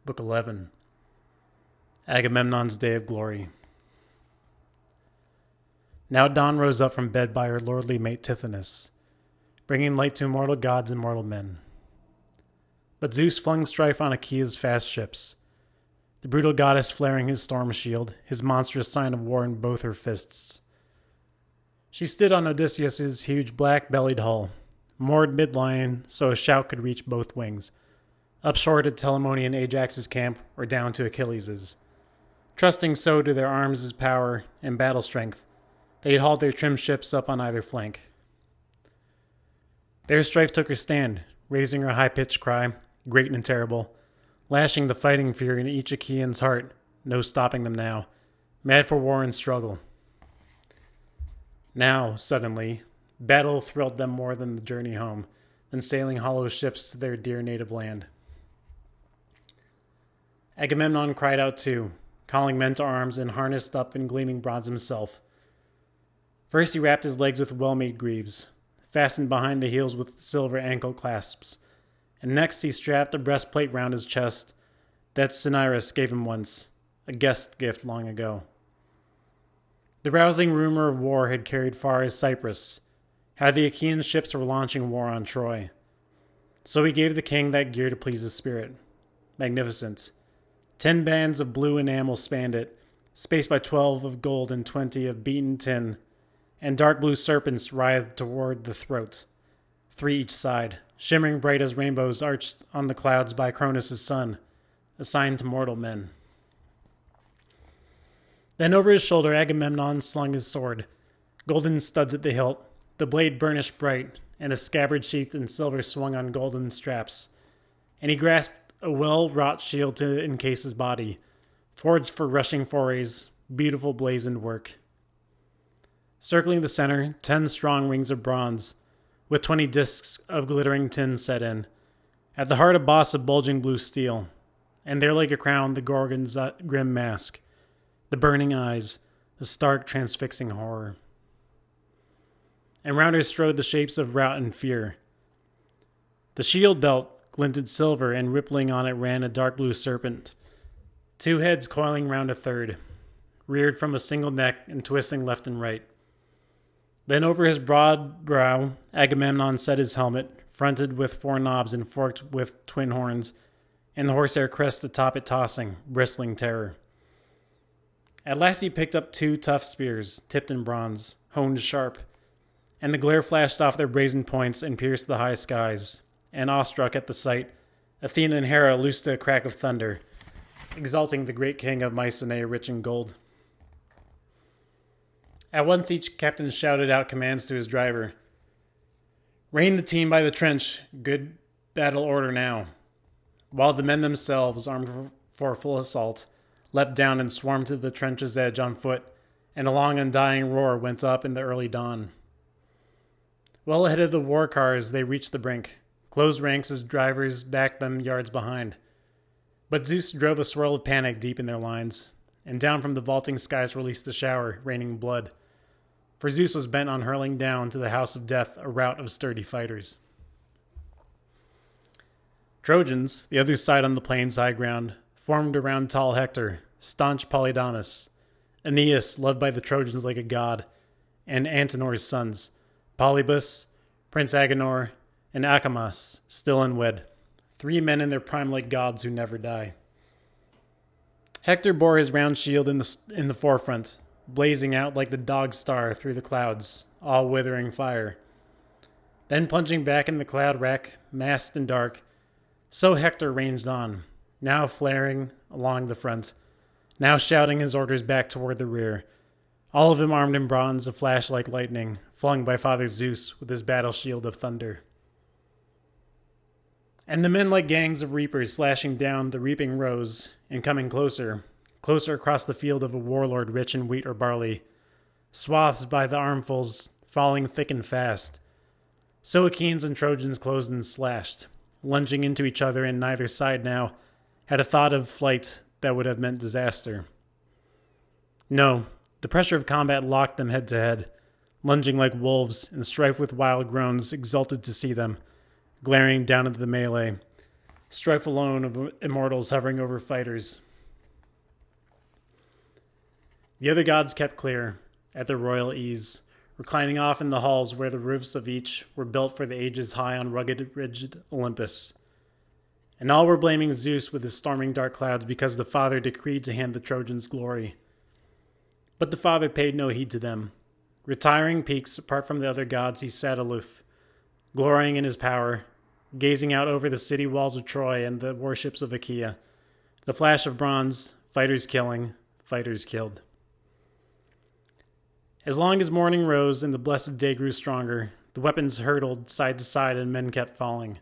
Book 11. Agamemnon's Day of Glory. Now dawn rose up from bed by her lordly mate Tithonus, bringing light to mortal gods and mortal men. But Zeus flung strife on Achilles' fast ships, the brutal goddess flaring his storm shield, his monstrous sign of war in both her fists. She stood on Odysseus' huge black-bellied hull, moored mid-line so a shout could reach both wings, upshore to Telamonian Ajax's camp or down to Achilles'. Trusting so to their arms' power and battle strength, they had hauled their trim ships up on either flank. There strife took her stand, raising her high-pitched cry, great and terrible, lashing the fighting fury in each Achaean's heart, no stopping them now, mad for war and struggle. Now, suddenly, battle thrilled them more than the journey home, than sailing hollow ships to their dear native land. Agamemnon cried out too, calling men to arms and harnessed up in gleaming bronze himself. First he wrapped his legs with well-made greaves, fastened behind the heels with silver ankle clasps, and next he strapped a breastplate round his chest that Cinyras gave him once, a guest gift long ago. The rousing rumor of war had carried far as Cyprus, how the Achaean ships were launching war on Troy. So he gave the king that gear to please his spirit. Magnificent. 10 bands of blue enamel spanned it, spaced by 12 of gold and 20 of beaten tin, and dark blue serpents writhed toward the throat, 3 each side, shimmering bright as rainbows arched on the clouds by Cronus' son, assigned to mortal men. Then over his shoulder Agamemnon slung his sword, golden studs at the hilt, the blade burnished bright, and a scabbard sheathed in silver swung on golden straps. And he grasped a well-wrought shield to encase his body, forged for rushing forays, beautiful blazoned work. Circling the center, 10 strong rings of bronze, with 20 discs of glittering tin set in. At the heart a boss of bulging blue steel, and there like a crown the Gorgon's grim mask, the burning eyes, the stark transfixing horror. And round her strode the shapes of rout and fear. The shield belt glinted silver, and rippling on it ran a dark blue serpent, 2 heads coiling round a third, reared from a single neck and twisting left and right. Then over his broad brow Agamemnon set his helmet, fronted with 4 knobs and forked with twin horns, and the horsehair crest atop it tossing, bristling terror. At last he picked up 2 tough spears, tipped in bronze, honed sharp, and the glare flashed off their brazen points and pierced the high skies. And awestruck at the sight, Athena and Hera loosed a crack of thunder, exalting the great king of Mycenae rich in gold. At once each captain shouted out commands to his driver. "Rein the team by the trench, good battle order now." While the men themselves, armed for full assault, leapt down and swarmed to the trench's edge on foot, and a long undying roar went up in the early dawn. Well ahead of the war cars they reached the brink, closed ranks as drivers backed them yards behind. But Zeus drove a swirl of panic deep in their lines, and down from the vaulting skies released a shower, raining blood. For Zeus was bent on hurling down to the house of death a rout of sturdy fighters. Trojans, the other side on the plain's high ground, formed around tall Hector, staunch Polydamas, Aeneas, loved by the Trojans like a god, and Antenor's sons, Polybus, Prince Agenor, and Acamas, still unwed, 3 men in their prime like gods who never die. Hector bore his round shield in the forefront, blazing out like the dog star through the clouds, all withering fire. Then plunging back in the cloud rack, masked and dark, so Hector ranged on, now flaring along the front, now shouting his orders back toward the rear, all of him armed in bronze, a flash like lightning, flung by Father Zeus with his battle shield of thunder. And the men like gangs of reapers slashing down the reaping rows and coming closer, closer across the field of a warlord rich in wheat or barley, swaths by the armfuls falling thick and fast. So Achaeans and Trojans closed and slashed, lunging into each other, and neither side now had a thought of flight that would have meant disaster. No, the pressure of combat locked them head to head, lunging like wolves, and strife with wild groans exulted to see them, glaring down into the melee, strife alone of immortals hovering over fighters. The other gods kept clear, at their royal ease, reclining off in the halls where the roofs of each were built for the ages high on rugged, rigid Olympus. And all were blaming Zeus with his storming dark clouds because the Father decreed to hand the Trojans glory. But the Father paid no heed to them. Retiring peaks apart from the other gods, he sat aloof, glorying in his power, gazing out over the city walls of Troy and the warships of Achaea. The flash of bronze, fighters killing, fighters killed. As long as morning rose and the blessed day grew stronger, the weapons hurtled side to side and men kept falling.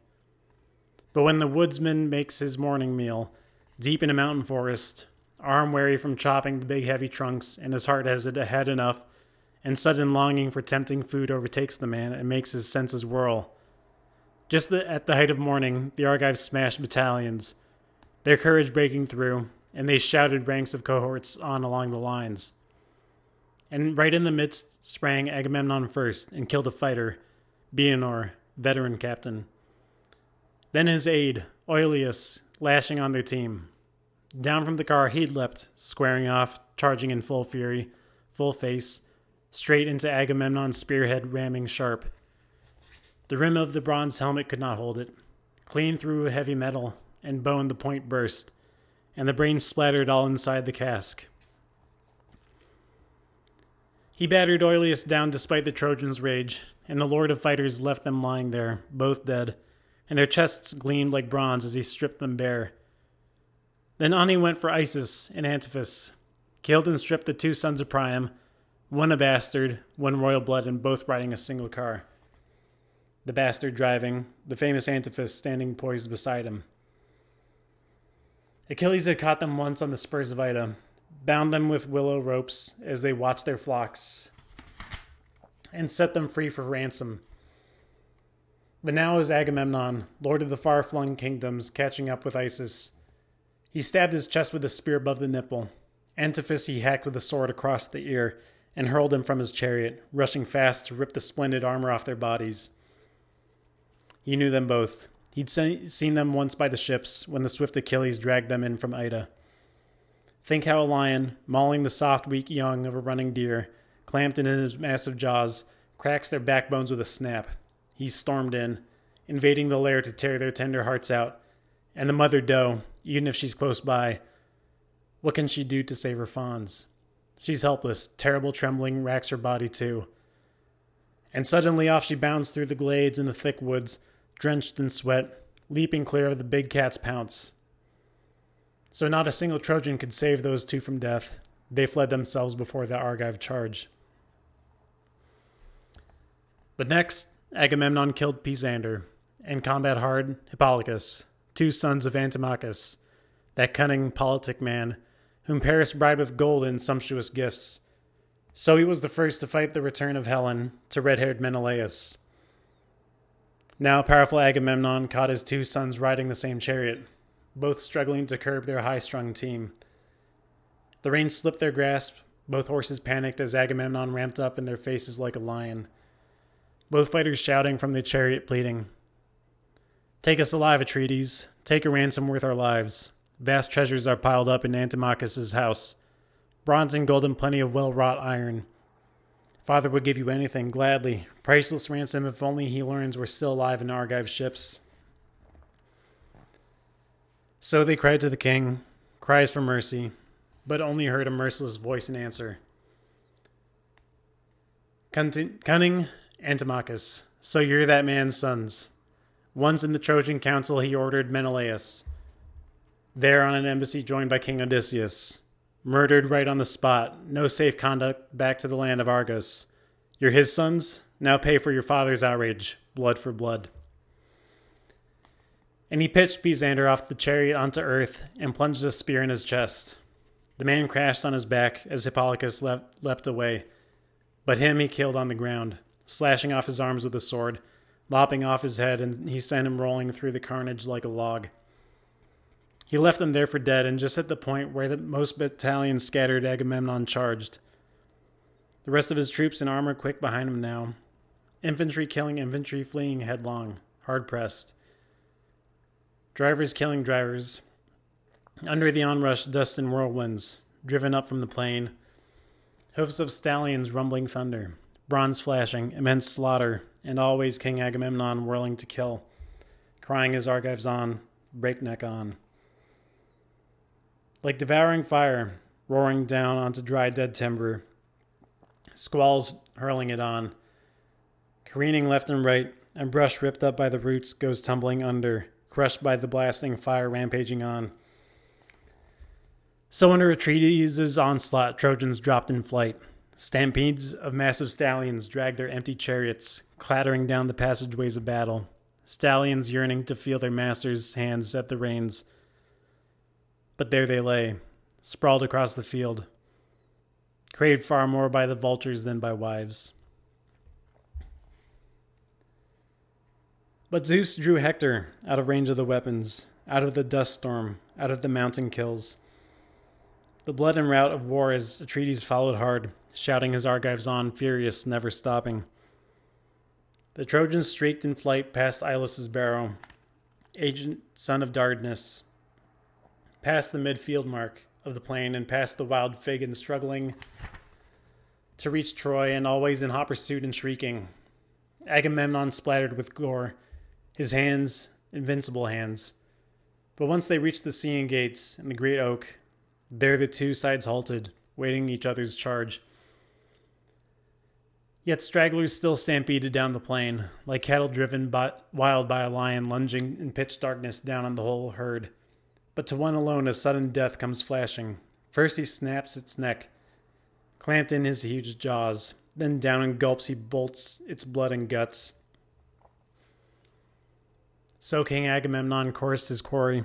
But when the woodsman makes his morning meal, deep in a mountain forest, arm weary from chopping the big heavy trunks, and his heart has had enough, and sudden longing for tempting food overtakes the man and makes his senses whirl. Just at the height of morning, the Argives smashed battalions, their courage breaking through, and they shouted ranks of cohorts on along the lines. And right in the midst sprang Agamemnon first and killed a fighter, Bianor, veteran captain. Then his aide, Oileus, lashing on their team. Down from the car he'd leapt, squaring off, charging in full fury, full face, straight into Agamemnon's spearhead ramming sharp. The rim of the bronze helmet could not hold it. Clean through heavy metal, and bone the point burst, and the brains splattered all inside the casque. He battered Oileus down despite the Trojans' rage, and the lord of fighters left them lying there, both dead, and their chests gleamed like bronze as he stripped them bare. Then on he went for Isis and Antiphus, killed and stripped the two sons of Priam, one a bastard, one royal blood, and both riding a single car. The bastard driving, the famous Antiphus standing poised beside him. Achilles had caught them once on the spurs of Ida, bound them with willow ropes as they watched their flocks, and set them free for ransom. But now is Agamemnon, lord of the far-flung kingdoms, catching up with Isis. He stabbed his chest with a spear above the nipple. Antiphus he hacked with a sword across the ear, and hurled him from his chariot, rushing fast to rip the splendid armor off their bodies. He knew them both. He'd seen them once by the ships, when the swift Achilles dragged them in from Ida. Think how a lion, mauling the soft, weak young of a running deer, clamped in his massive jaws, cracks their backbones with a snap. He stormed in, invading the lair to tear their tender hearts out. And the mother doe, even if she's close by, what can she do to save her fawns? She's helpless, terrible trembling racks her body too. And suddenly off she bounds through the glades and the thick woods, drenched in sweat, leaping clear of the big cat's pounce. So not a single Trojan could save those two from death. They fled themselves before the Argive charge. But next, Agamemnon killed Pisander, and combat hard Hippolochus, two sons of Antimachus, that cunning politic man, whom Paris bribed with gold and sumptuous gifts. So he was the first to fight the return of Helen to red-haired Menelaus. Now powerful Agamemnon caught his two sons riding the same chariot, both struggling to curb their high-strung team. The reins slipped their grasp, both horses panicked as Agamemnon ramped up in their faces like a lion. Both fighters shouting from the chariot pleading, "Take us alive, Atrides. Take a ransom worth our lives. Vast treasures are piled up in Antimachus' house. Bronze and gold and plenty of well-wrought iron. Father would give you anything, gladly. Priceless ransom if only he learns we're still alive in Argive ships." So they cried to the king, cries for mercy, but only heard a merciless voice in answer. Cunning Antimachus, so you're that man's sons. Once in the Trojan council he ordered Menelaus, there on an embassy joined by King Odysseus, murdered right on the spot, no safe conduct back to the land of Argos. You're his sons? Now pay for your father's outrage, blood for blood. And he pitched Pisander off the chariot onto earth and plunged a spear in his chest. The man crashed on his back as Hippolochus leapt away, but him he killed on the ground, slashing off his arms with a sword, lopping off his head, and he sent him rolling through the carnage like a log. He left them there for dead, and just at the point where the most battalions scattered, Agamemnon charged. The rest of his troops in armor quick behind him now. Infantry killing infantry, fleeing headlong, hard-pressed. Drivers killing drivers. Under the onrush, dust and whirlwinds, driven up from the plain. Hoofs of stallions rumbling thunder, bronze flashing, immense slaughter, and always King Agamemnon whirling to kill, crying his Argives on, breakneck on. Like devouring fire, roaring down onto dry dead timber, squalls hurling it on, careening left and right, and brush ripped up by the roots goes tumbling under, crushed by the blasting fire rampaging on. So under Achilles' onslaught, Trojans dropped in flight. Stampedes of massive stallions dragged their empty chariots, clattering down the passageways of battle, stallions yearning to feel their masters' hands at the reins. But there they lay, sprawled across the field, craved far more by the vultures than by wives. But Zeus drew Hector out of range of the weapons, out of the dust storm, out of the mountain kills. The blood and rout of war as Atrides followed hard, shouting his Argives on, furious, never stopping. The Trojans streaked in flight past Ilus' barrow, agent son of Dardanus, past the midfield mark of the plain, and past the wild Fagles struggling to reach Troy, and always in hot pursuit and shrieking. Agamemnon splattered with gore, his hands, invincible hands. But once they reached the Seeing Gates and the great oak, there the two sides halted, waiting each other's charge. Yet stragglers still stampeded down the plain, like cattle driven wild by a lion lunging in pitch darkness down on the whole herd. But to one alone a sudden death comes flashing. First he snaps its neck, clamped in his huge jaws, then down in gulps he bolts its blood and guts. So King Agamemnon coursed his quarry,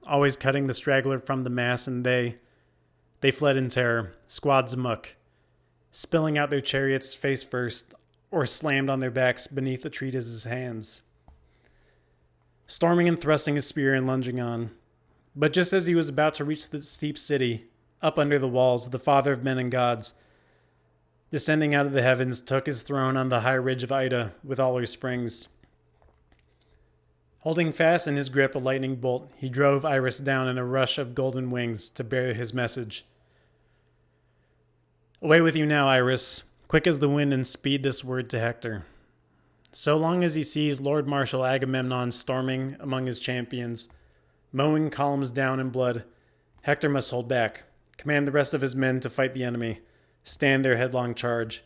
always cutting the straggler from the mass, and they fled in terror, squads amuck, spilling out their chariots face first, or slammed on their backs beneath Atrides' hands, storming and thrusting his spear and lunging on. But just as he was about to reach the steep city, up under the walls, the father of men and gods, descending out of the heavens, took his throne on the high ridge of Ida with all her springs. Holding fast in his grip a lightning bolt, he drove Iris down in a rush of golden wings to bear his message. Away with you now, Iris, quick as the wind, and speed this word to Hector. So long as he sees Lord Marshal Agamemnon storming among his champions, mowing columns down in blood, Hector must hold back, command the rest of his men to fight the enemy, stand their headlong charge.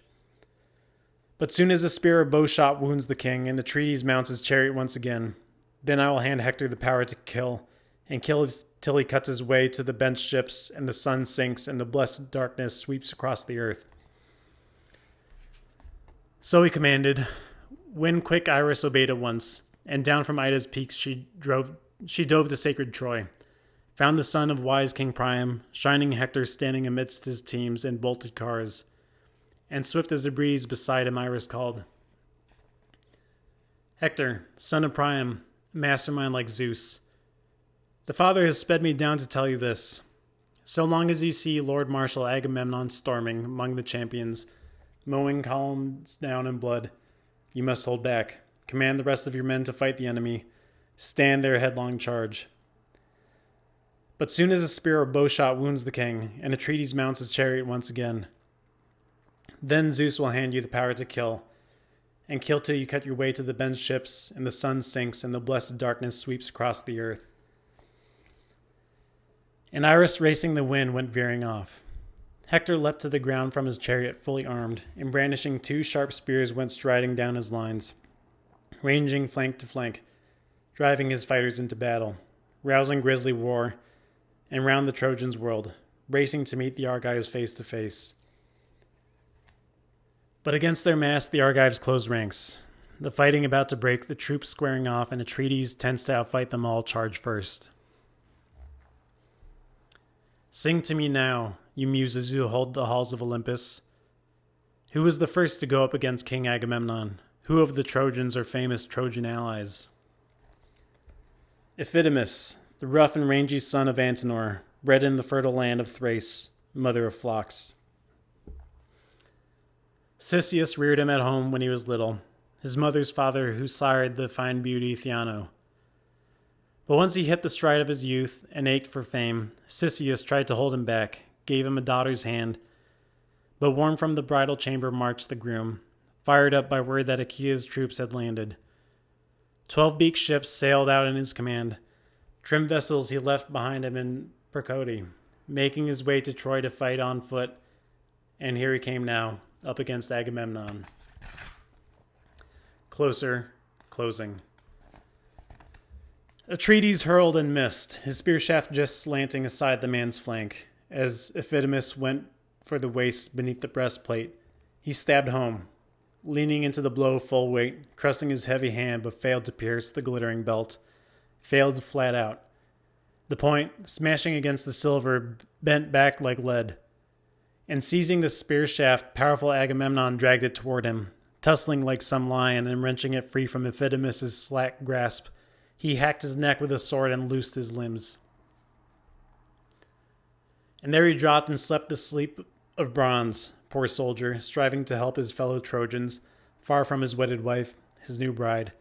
But soon as a spear or bow shot wounds the king, and Atrides mounts his chariot once again, then I will hand Hector the power to kill, and kill till he cuts his way to the bent ships, and the sun sinks, and the blessed darkness sweeps across the earth. So he commanded. When quick Iris obeyed at once, and down from Ida's peaks she dove to sacred Troy, found the son of wise King Priam, shining Hector standing amidst his teams and bolted cars, and swift as a breeze beside him Iris called. Hector, son of Priam, mastermind like Zeus, the father has sped me down to tell you this. So long as you see Lord Marshal Agamemnon storming among the champions, mowing columns down in blood, you must hold back, command the rest of your men to fight the enemy, stand their headlong charge. But soon as a spear or bow shot wounds the king, and Atrides mounts his chariot once again, then Zeus will hand you the power to kill, and kill till you cut your way to the bent ships, and the sun sinks, and the blessed darkness sweeps across the earth. And Iris, racing the wind, went veering off. Hector leapt to the ground from his chariot fully armed, and brandishing two sharp spears went striding down his lines, ranging flank to flank, driving his fighters into battle, rousing grisly war, and round the Trojans whirled, racing to meet the Argives face to face. But against their mass the Argives closed ranks, the fighting about to break, the troops squaring off, and Atrides, tense to outfight them all, charged first. Sing to me now, you muses who hold the halls of Olympus. Who was the first to go up against King Agamemnon? Who of the Trojans are famous Trojan allies? Iphidamus, the rough and rangy son of Antenor, bred in the fertile land of Thrace, mother of flocks. Cisseus reared him at home when he was little, his mother's father who sired the fine beauty Theano. But once he hit the stride of his youth and ached for fame, Cisseus tried to hold him back, gave him a daughter's hand. But warm from the bridal chamber marched the groom, fired up by word that Achilles' troops had landed. 12-beaked ships sailed out in his command. Trim vessels he left behind him in Percote, making his way to Troy to fight on foot. And here he came now, up against Agamemnon. Closer, closing. Atrides hurled and missed, his spear shaft just slanting aside the man's flank. As Eurypylus went for the waist beneath the breastplate, he stabbed home, leaning into the blow full weight, trusting his heavy hand, but failed to pierce the glittering belt. Failed flat out. The point, smashing against the silver, bent back like lead. And seizing the spear shaft, powerful Agamemnon dragged it toward him, tussling like some lion and wrenching it free from Eurypylus' slack grasp. He hacked his neck with a sword and loosed his limbs. And there he dropped and slept the sleep of bronze, poor soldier, striving to help his fellow Trojans, far from his wedded wife, his new bride.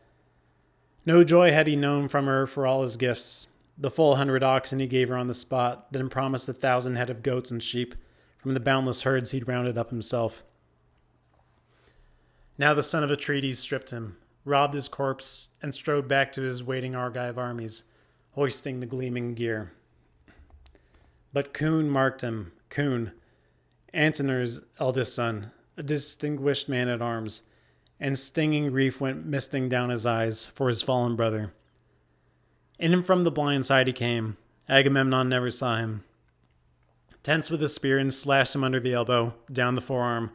No joy had he known from her for all his gifts, the full 100 oxen he gave her on the spot, then promised 1,000 head of goats and sheep from the boundless herds he'd rounded up himself. Now the son of Atrides stripped him, robbed his corpse, and strode back to his waiting Argive armies, hoisting the gleaming gear. But Coon marked him, Coon, Antenor's eldest son, a distinguished man at arms, and stinging grief went misting down his eyes for his fallen brother. In and from the blind side he came. Agamemnon never saw him. Tense with a spear and slashed him under the elbow, down the forearm,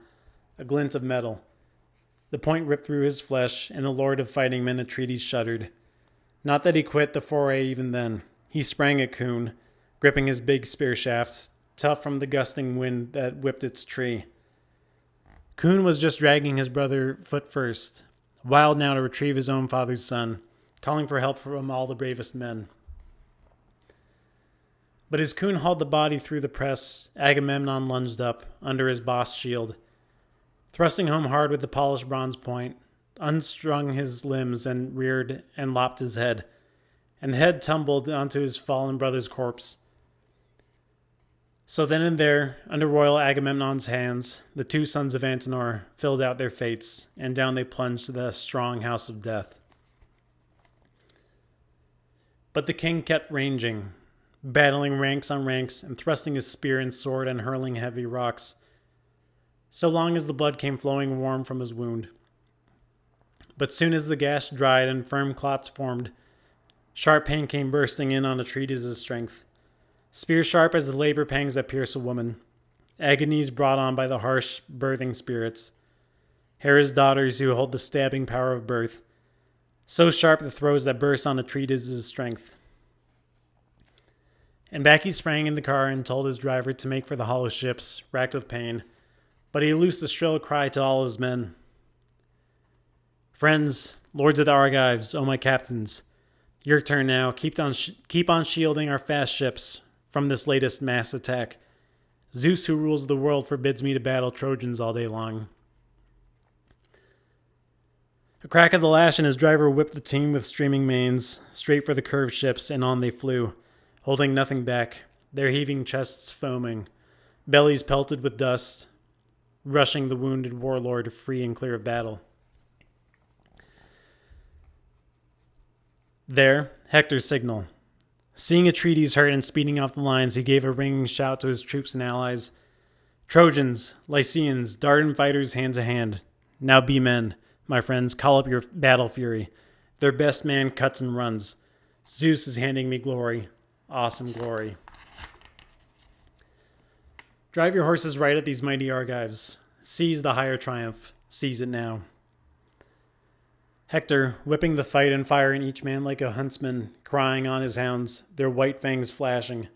a glint of metal. The point ripped through his flesh, and the lord of fighting men Atrides shuddered. Not that he quit the foray even then. He sprang at Coon, gripping his big spear shaft, tough from the gusting wind that whipped its tree. Coon was just dragging his brother foot first, wild now to retrieve his own father's son, calling for help from all the bravest men. But as Coon hauled the body through the press, Agamemnon lunged up, under his boss shield, thrusting home hard with the polished bronze point, unstrung his limbs and reared and lopped his head, and the head tumbled onto his fallen brother's corpse. So then and there, under royal Agamemnon's hands, the two sons of Antenor filled out their fates, and down they plunged to the strong house of death. But the king kept ranging, battling ranks on ranks, and thrusting his spear and sword and hurling heavy rocks, so long as the blood came flowing warm from his wound. But soon as the gash dried and firm clots formed, sharp pain came bursting in on Atrides' strength. Spear sharp as the labor pangs that pierce a woman, agonies brought on by the harsh birthing spirits, Hera's daughters who hold the stabbing power of birth, so sharp the throes that burst on Atrides' strength. And back he sprang in the car and told his driver to make for the hollow ships, racked with pain, but he loosed a shrill cry to all his men. Friends, lords of the Argives, O my captains, your turn now. Keep on shielding our fast ships from this latest mass attack. Zeus, who rules the world, forbids me to battle Trojans all day long. A crack of the lash and his driver whipped the team with streaming manes, straight for the curved ships, and on they flew, holding nothing back, their heaving chests foaming, bellies pelted with dust, rushing the wounded warlord free and clear of battle. There, Hector's signal. Seeing Atrides hurt and speeding off the lines, he gave a ringing shout to his troops and allies. Trojans, Lycians, Dardan fighters hand to hand. Now be men, my friends, call up your battle fury. Their best man cuts and runs. Zeus is handing me glory, awesome glory. Drive your horses right at these mighty Argives. Seize the higher triumph. Seize it now. Hector, whipping the fight and firing each man like a huntsman, crying on his hounds, their white fangs flashing,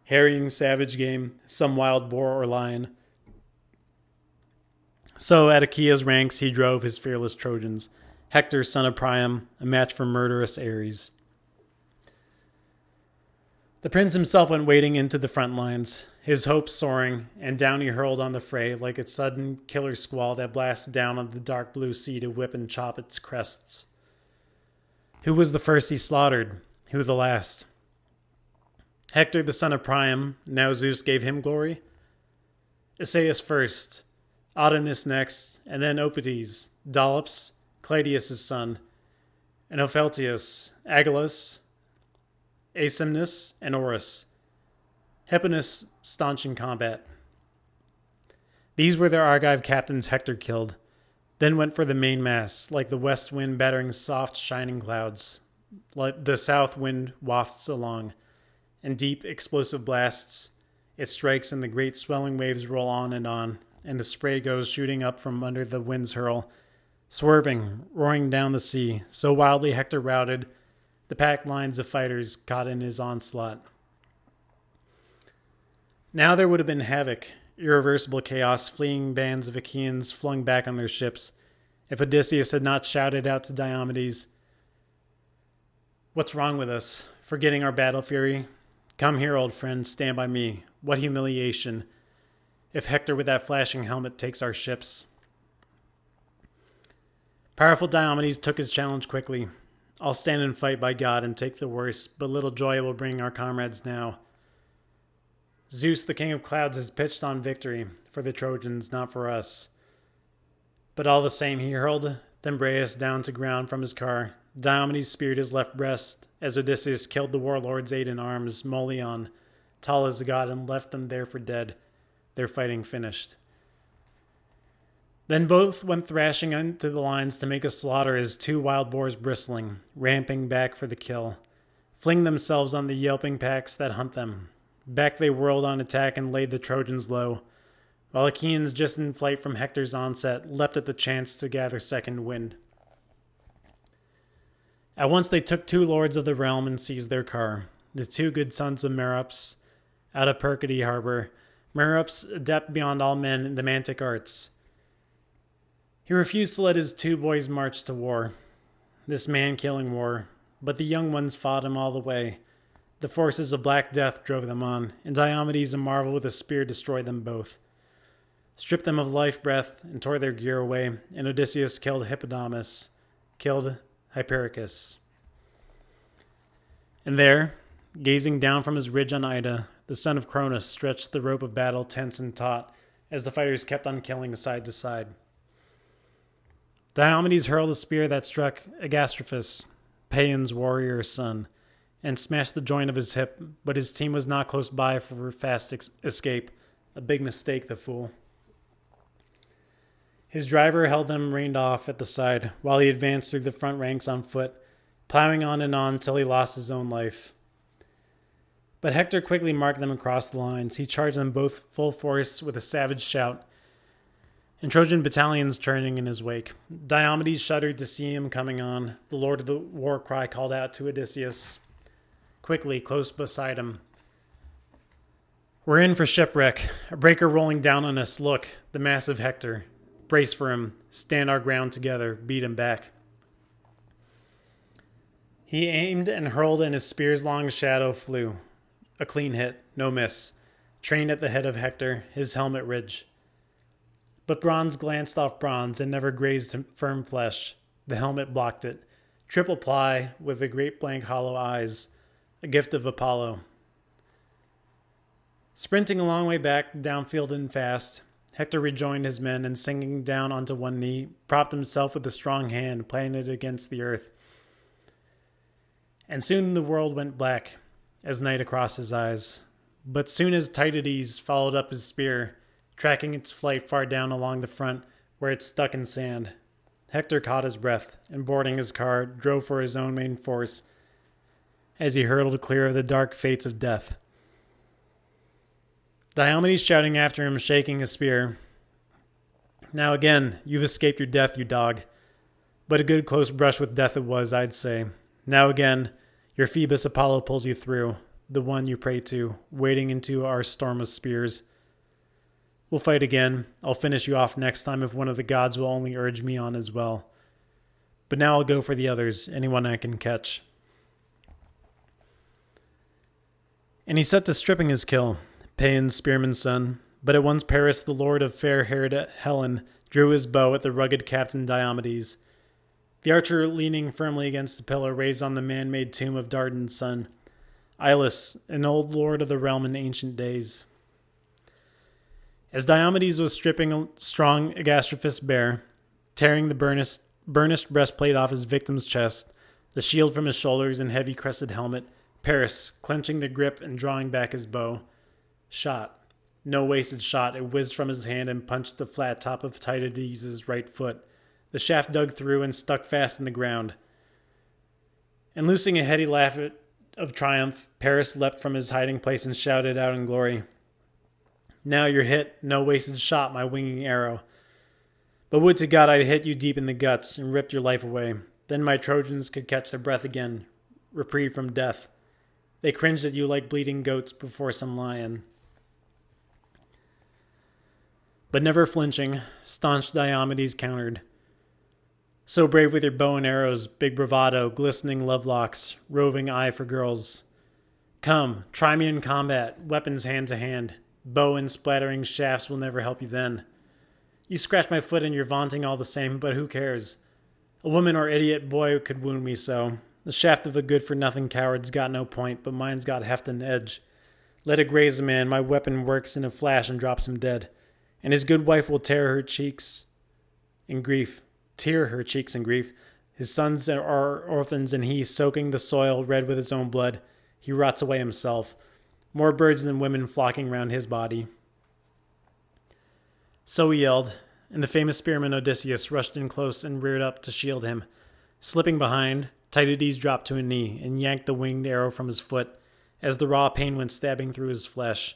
harrying savage game, some wild boar or lion. So at Achaea's ranks he drove his fearless Trojans, Hector, son of Priam, a match for murderous Ares. The prince himself went wading into the front lines, his hopes soaring, and down he hurled on the fray like a sudden killer squall that blasts down on the dark blue sea to whip and chop its crests. Who was the first he slaughtered? Who the last? Hector the son of Priam, now Zeus gave him glory. Essaius first, Adonis next, and then Opides, Dolops, Claudius' son, and Opheltius, Agilus, Asimnus, and Orus. Hipponus staunch in combat. These were their Argive captains Hector killed, then went for the main mass, like the west wind battering soft, shining clouds, like the south wind wafts along, and deep, explosive blasts. It strikes and the great swelling waves roll on, and the spray goes shooting up from under the wind's hurl, swerving, roaring down the sea, so wildly Hector routed the packed lines of fighters caught in his onslaught. Now there would have been havoc, irreversible chaos, fleeing bands of Achaeans flung back on their ships, if Odysseus had not shouted out to Diomedes, "What's wrong with us? Forgetting our battle fury? Come here, old friend, stand by me. What humiliation, if Hector with that flashing helmet takes our ships." Powerful Diomedes took his challenge quickly. "I'll stand and fight by God and take the worst, but little joy will bring our comrades now. Zeus, the king of clouds, has pitched on victory for the Trojans, not for us." But all the same, he hurled Thymbraeus down to ground from his car. Diomedes speared his left breast as Odysseus killed the warlord's aide in arms, Molion, tall as a god, and left them there for dead, their fighting finished. Then both went thrashing into the lines to make a slaughter as two wild boars bristling, ramping back for the kill, fling themselves on the yelping packs that hunt them. Back they whirled on attack and laid the Trojans low, while Achaeans just in flight from Hector's onset leapt at the chance to gather second wind. At once they took two lords of the realm and seized their car, the two good sons of Merops, out of Percady harbor, Merops adept beyond all men in the mantic arts. He refused to let his two boys march to war, this man-killing war, but the young ones fought him all the way. The forces of Black Death drove them on, and Diomedes, a marvel with a spear, destroyed them both, stripped them of life breath, and tore their gear away, and Odysseus killed Hippodamus, killed Hypericus. And there, gazing down from his ridge on Ida, the son of Cronus stretched the rope of battle tense and taut, as the fighters kept on killing side to side. Diomedes hurled a spear that struck Agastrophus, Paeon's warrior's son, and smashed the joint of his hip, but his team was not close by for fast escape. A big mistake, the fool. His driver held them reined off at the side, while he advanced through the front ranks on foot, plowing on till he lost his own life. But Hector quickly marked them across the lines. He charged them both full force with a savage shout, and Trojan battalions turning in his wake. Diomedes shuddered to see him coming on. The lord of the war cry called out to Odysseus, quickly, close beside him, "We're in for shipwreck. A breaker rolling down on us. Look, the massive Hector. Brace for him. Stand our ground together. Beat him back." He aimed and hurled, and his spear's long shadow flew. A clean hit, no miss. Trained at the head of Hector, his helmet ridge. But bronze glanced off bronze and never grazed firm flesh. The helmet blocked it. Triple ply with the great blank hollow eyes. A gift of Apollo. Sprinting a long way back, downfield and fast, Hector rejoined his men and, sinking down onto one knee, propped himself with a strong hand planted against the earth. And soon the world went black as night across his eyes. But soon as Tydides followed up his spear, tracking its flight far down along the front where it stuck in sand, Hector caught his breath and, boarding his car, drove for his own main force as he hurtled clear of the dark fates of death. Diomedes shouting after him, shaking his spear, "Now again, you've escaped your death, you dog. But a good close brush with death it was, I'd say. Now again, your Phoebus Apollo pulls you through, the one you pray to, wading into our storm of spears. We'll fight again. I'll finish you off next time if one of the gods will only urge me on as well. But now I'll go for the others, anyone I can catch." And he set to stripping his kill, Paeon's spearman's son. But at once Paris, the lord of fair-haired Helen, drew his bow at the rugged captain Diomedes. The archer, leaning firmly against a pillar, raised on the man-made tomb of Dardan's son, Ilus, an old lord of the realm in ancient days. As Diomedes was stripping a strong Agastrophus bare, tearing the burnished breastplate off his victim's chest, the shield from his shoulders and heavy crested helmet, Paris, clenching the grip and drawing back his bow, shot. No wasted shot, it whizzed from his hand and punched the flat top of Tydides' right foot. The shaft dug through and stuck fast in the ground. And loosing a heady laugh of triumph, Paris leapt from his hiding place and shouted out in glory, "Now you're hit, no wasted shot, my winging arrow. But would to God I'd hit you deep in the guts and ripped your life away. Then my Trojans could catch their breath again, reprieve from death. They cringed at you like bleating goats before some lion." But never flinching, staunch Diomedes countered. "So brave with your bow and arrows, big bravado, glistening lovelocks, roving eye for girls. Come, try me in combat, weapons hand to hand. Bow and splattering shafts will never help you then. You scratch my foot and you're vaunting all the same, but who cares? A woman or idiot boy could wound me so. The shaft of a good-for-nothing coward's got no point, but mine's got heft and edge. Let it graze a man, my weapon works in a flash and drops him dead. And his good wife will tear her cheeks in grief. His sons are orphans, and he, soaking the soil red with his own blood, he rots away himself. More birds than women flocking round his body." So he yelled, and the famous spearman Odysseus rushed in close and reared up to shield him. Slipping behind, Tydides dropped to a knee and yanked the winged arrow from his foot as the raw pain went stabbing through his flesh.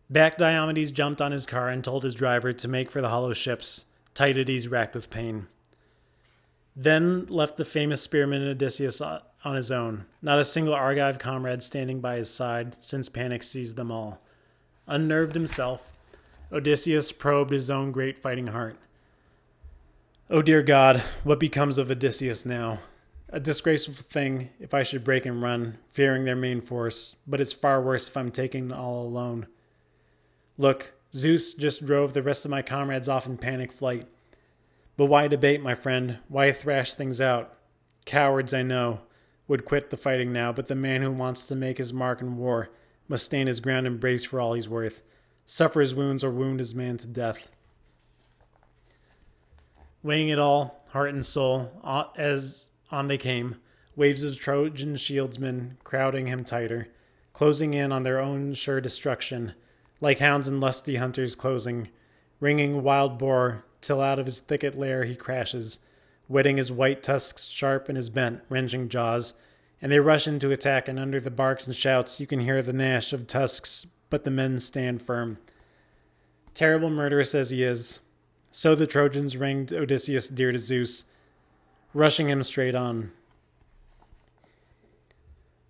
Back Diomedes jumped on his car and told his driver to make for the hollow ships, Tydides racked with pain. Then left the famous spearman Odysseus on his own, not a single Argive comrade standing by his side, since panic seized them all. Unnerved himself, Odysseus probed his own great fighting heart. "Oh dear God, what becomes of Odysseus now? A disgraceful thing if I should break and run, fearing their main force, but it's far worse if I'm taken all alone. Look, Zeus just drove the rest of my comrades off in panic flight. But why debate, my friend? Why thrash things out? Cowards, I know, would quit the fighting now, but the man who wants to make his mark in war must stand his ground and brace for all he's worth, suffer his wounds or wound his man to death." Weighing it all, heart and soul, as on they came, waves of Trojan shieldsmen crowding him tighter, closing in on their own sure destruction, like hounds and lusty hunters closing, ringing wild boar till out of his thicket lair he crashes, whetting his white tusks sharp in his bent, wrenching jaws, and they rush into attack, and under the barks and shouts you can hear the gnash of tusks, but the men stand firm. Terrible murderous as he is, so the Trojans ringed Odysseus dear to Zeus, rushing him straight on.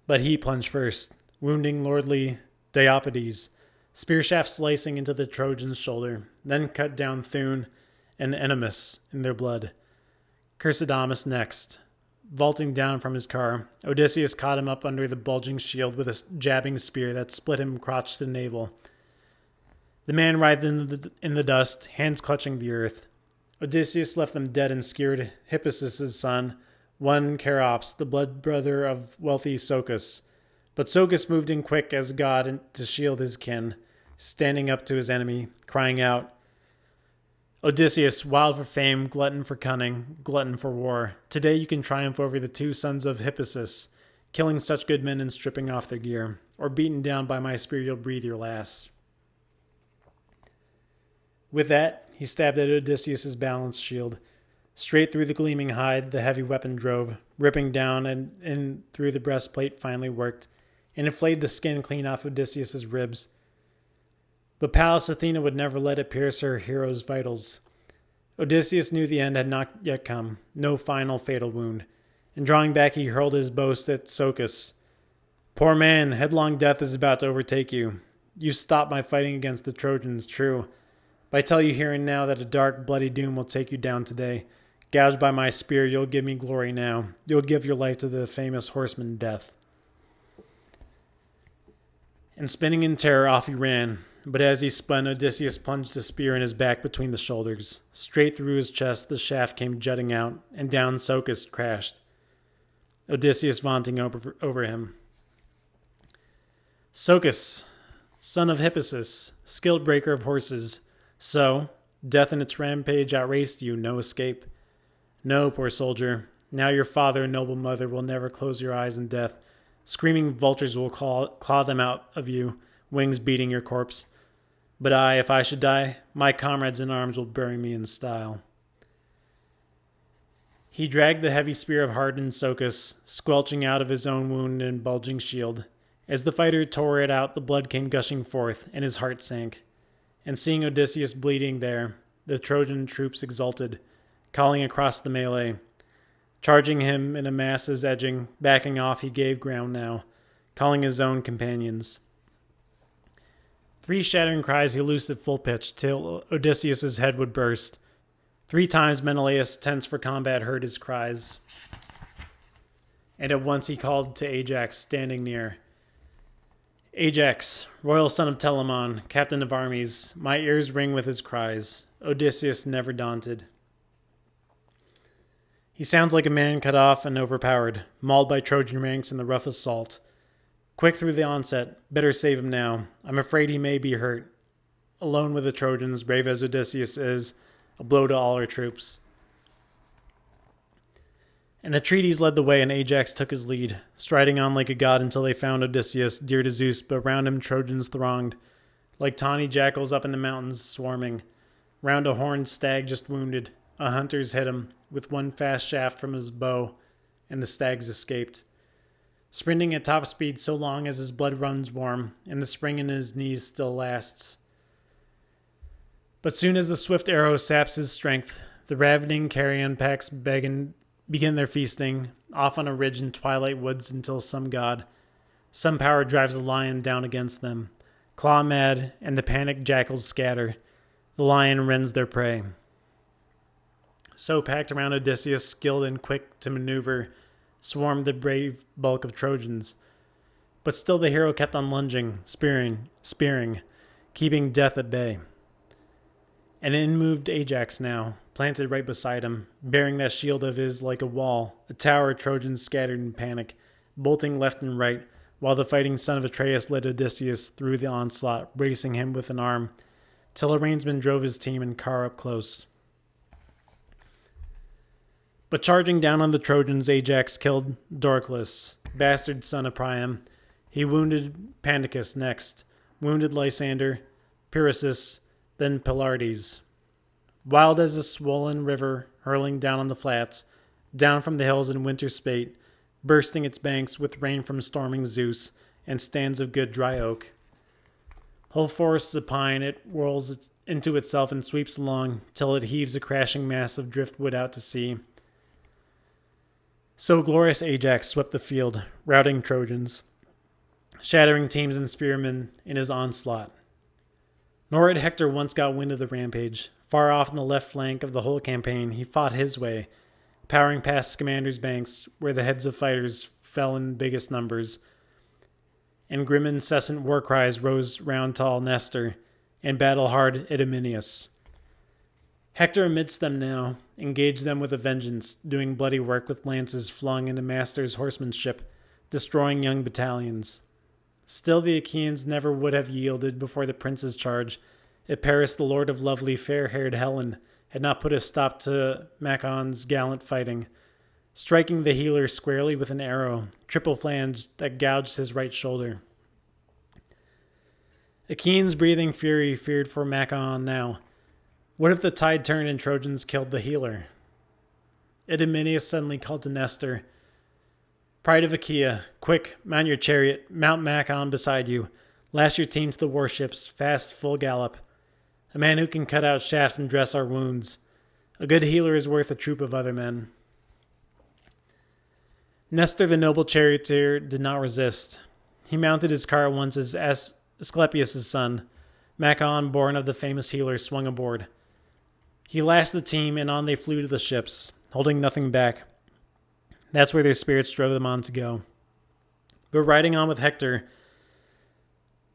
But he plunged first, wounding lordly Diomedes, spear shaft slicing into the Trojan's shoulder, then cut down Thune and Ennomus in their blood. Chersidamus next. Vaulting down from his car, Odysseus caught him up under the bulging shield with a jabbing spear that split him crotch to navel. The man writhed in the dust, hands clutching the earth. Odysseus left them dead and skewered Hippasus' son, one Charops, the blood brother of wealthy Socus. But Socus moved in quick as God to shield his kin, standing up to his enemy, crying out, "Odysseus, wild for fame, glutton for cunning, glutton for war, today you can triumph over the two sons of Hippasus, killing such good men and stripping off their gear, or beaten down by my spear you'll breathe your last." With that, he stabbed at Odysseus' balanced shield. Straight through the gleaming hide the heavy weapon drove, ripping down and in through the breastplate finely worked, and it flayed the skin clean off Odysseus' ribs. But Pallas Athena would never let it pierce her hero's vitals. Odysseus knew the end had not yet come, no final fatal wound, and drawing back he hurled his boast at Socus. "Poor man, headlong death is about to overtake you. You stopped my fighting against the Trojans, true. But I tell you here and now that a dark, bloody doom will take you down today. Gouged by my spear, you'll give me glory now. You'll give your life to the famous horseman Death." And spinning in terror, off he ran, But as he spun, Odysseus plunged a spear in his back between the shoulders. Straight through his chest the shaft came jutting out, and down Socus crashed, Odysseus vaunting over him. Socus, son of Hippasus, skilled breaker of horses. So, death in its rampage outraced you, no escape. No, poor soldier. Now your father and noble mother will never close your eyes in death. Screaming vultures will claw them out of you, wings beating your corpse. But I, if I should die, my comrades in arms will bury me in style. He dragged the heavy spear of hardened Socus, squelching out of his own wound and bulging shield. As the fighter tore it out, the blood came gushing forth, and his heart sank. And seeing Odysseus bleeding there, the Trojan troops exulted, calling across the melee. Charging him in a mass as edging, backing off he gave ground now, calling his own companions. 3 shattering cries he loosed at full pitch, till Odysseus' head would burst. 3 times Menelaus, tense for combat, heard his cries. And at once he called to Ajax, standing near. Ajax, royal son of Telamon, captain of armies, my ears ring with his cries. Odysseus never daunted. He sounds like a man cut off and overpowered, mauled by Trojan ranks in the rough assault. Quick through the onset, better save him now. I'm afraid he may be hurt. Alone with the Trojans, brave as Odysseus is, a blow to all our troops. And Atrides led the way, and Ajax took his lead, striding on like a god until they found Odysseus, dear to Zeus, but round him Trojans thronged, like tawny jackals up in the mountains swarming. Round a horned stag just wounded, a hunter's hit him, with one fast shaft from his bow, and the stags escaped. Sprinting at top speed so long as his blood runs warm, and the spring in his knees still lasts. But soon as the swift arrow saps his strength, the ravening carrion packs begin their feasting, off on a ridge in twilight woods until some god, some power drives the lion down against them. Claw mad, and the panicked jackals scatter. The lion rends their prey. So packed around Odysseus, skilled and quick to maneuver, swarmed the brave bulk of Trojans. But still the hero kept on lunging, spearing, keeping death at bay. And in moved Ajax now, planted right beside him, bearing that shield of his like a wall, a tower of Trojans scattered in panic, bolting left and right, while the fighting son of Atreus led Odysseus through the onslaught, bracing him with an arm, till a reinsman drove his team and car up close. But charging down on the Trojans, Ajax killed Eurypylus, bastard son of Priam. He wounded Pandicus next, wounded Lysander, Pyrrhus, then Pylades. Wild as a swollen river hurling down on the flats, down from the hills in winter spate, bursting its banks with rain from storming Zeus and stands of good dry oak. Whole forests of pine it whirls into itself and sweeps along till it heaves a crashing mass of driftwood out to sea. So glorious Ajax swept the field, routing Trojans, shattering teams and spearmen in his onslaught. Nor had Hector once got wind of the rampage. Far off on the left flank of the whole campaign, he fought his way, powering past Scamander's banks, where the heads of fighters fell in biggest numbers, and grim incessant war cries rose round tall Nestor, and battle-hard Idomeneus. Hector amidst them now engaged them with a vengeance, doing bloody work with lances flung into Master's horsemanship, destroying young battalions. Still the Achaeans never would have yielded before the prince's charge, if Paris, the lord of lovely fair-haired Helen, had not put a stop to Machaon's gallant fighting, striking the healer squarely with an arrow, triple-flanged, that gouged his right shoulder. Achaeans breathing fury feared for Machaon now. What if the tide turned and Trojans killed the healer? Idomeneus suddenly called to Nestor, "Pride of Achaea, quick, mount your chariot, mount Machaon beside you, lash your team to the warships, fast, full gallop. A man who can cut out shafts and dress our wounds. A good healer is worth a troop of other men." Nestor, the noble charioteer, did not resist. He mounted his car at once as Asclepius' son, Machaon, born of the famous healer, swung aboard. He lashed the team, and on they flew to the ships, holding nothing back. That's where their spirits drove them on to go. But riding on with Hector,